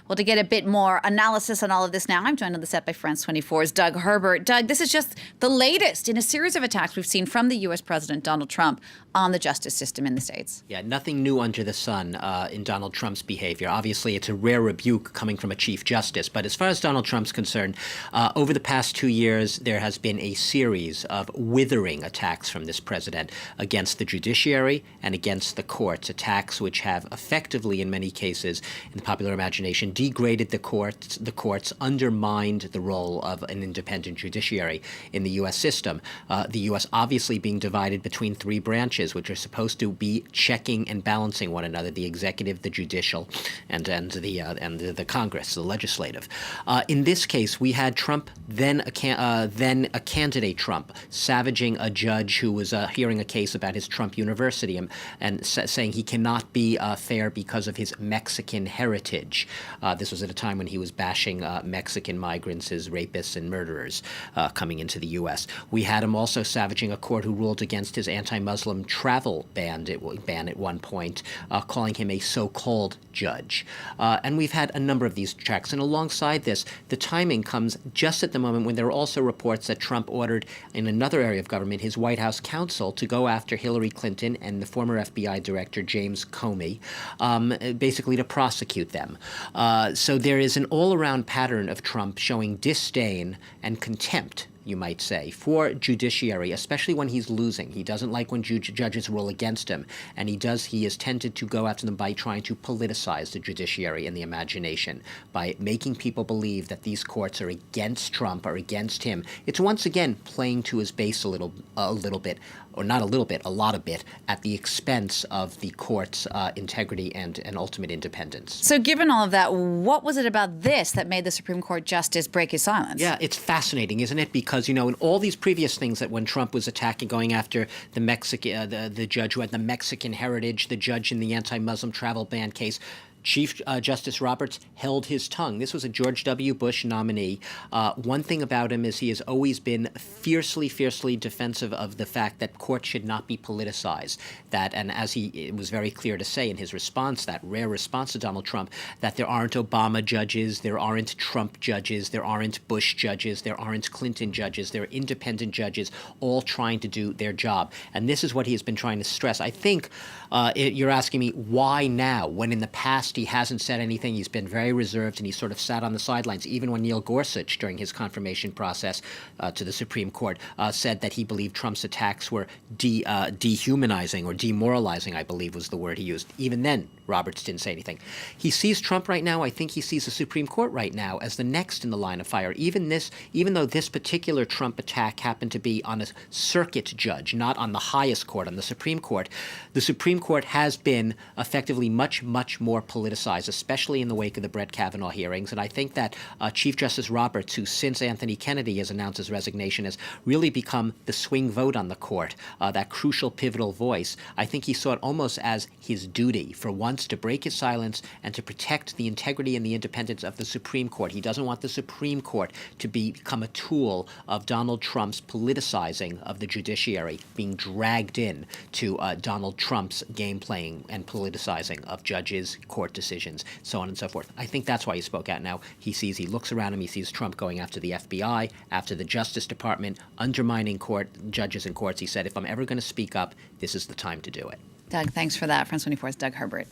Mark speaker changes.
Speaker 1: Well, to get a bit more analysis on all of this now, I'm joined on the set by France 24's Doug Herbert. Doug, this is just the latest in a series of attacks we've seen from the U.S. President Donald Trump on the justice system in the States.
Speaker 2: Yeah, nothing new under the sun in Donald Trump's behavior. Obviously, it's a rare rebuke coming from a Chief Justice. But as far as Donald Trump's concerned, over the past 2 years, there has been a series of withering attacks from this president against the judiciary and against the courts, attacks which have effectively, in many cases, in the popular imagination, degraded the courts, undermined the role of an independent judiciary in the U.S. system. The U.S. obviously being divided between three branches, which are supposed to be checking and balancing one another: the executive, the judicial, and the Congress, the legislative. In this case, we had Trump, then a candidate Trump, savaging a judge who was hearing a case about his Trump University and saying he cannot be fair because of his Mexican heritage. This was at a time when he was bashing Mexican migrants as rapists and murderers coming into the U.S. We had him also savaging a court who ruled against his anti-Muslim travel ban at one point, calling him a so-called judge. And we've had a number of these tracks. And alongside this, the timing comes just at the moment when there are also reports that Trump ordered, in another area of government, his White House counsel to go after Hillary Clinton and the former FBI director James Comey, basically to prosecute them. So there is an all-around pattern of Trump showing disdain and contempt, you might say, for judiciary, especially when he's losing. He doesn't like when judges rule against him, and he is tempted to go after them by trying to politicize the judiciary in the imagination, by making people believe that these courts are against Trump or against him. It's once again playing to his base a little bit, or not a little bit, a lot of bit, at the expense of the court's integrity and ultimate independence.
Speaker 1: So given all of that, what was it about this that made the Supreme Court justice break his silence?
Speaker 2: Yeah, it's fascinating, isn't it? Because, in all these previous things that when Trump was attacking, going after the judge who had the Mexican heritage, the judge in the anti-Muslim travel ban case, Chief Justice Roberts held his tongue. This was a George W. Bush nominee. One thing about him is he has always been fiercely defensive of the fact that courts should not be politicized. And as it was very clear to say in his response, that rare response to Donald Trump, that there aren't Obama judges, there aren't Trump judges, there aren't Bush judges, there aren't Clinton judges, there are independent judges all trying to do their job. And this is what he has been trying to stress. I think you're asking me why now, when in the past he hasn't said anything. He's been very reserved, and he sort of sat on the sidelines. Even when Neil Gorsuch, during his confirmation process to the Supreme Court, said that he believed Trump's attacks were dehumanizing or demoralizing, I believe was the word he used. Even then, Roberts didn't say anything. He sees Trump right now, I think he sees the Supreme Court right now as the next in the line of fire. Even though this particular Trump attack happened to be on a circuit judge, not on the highest court, on the Supreme Court has been effectively much more politicized, especially in the wake of the Brett Kavanaugh hearings. And I think that Chief Justice Roberts, who since Anthony Kennedy has announced his resignation, has really become the swing vote on the court, that crucial, pivotal voice. I think he saw it almost as his duty for once to break his silence and to protect the integrity and the independence of the Supreme Court. He doesn't want the Supreme Court to become a tool of Donald Trump's politicizing of the judiciary, being dragged in to Donald Trump's game playing and politicizing of judges, court decisions, so on and so forth. I think that's why he spoke out now. He looks around him, he sees Trump going after the FBI, after the Justice Department, undermining judges and courts. He said, if I'm ever going to speak up, this is the time to do it.
Speaker 1: Doug, thanks for that. France 24's Doug Herbert.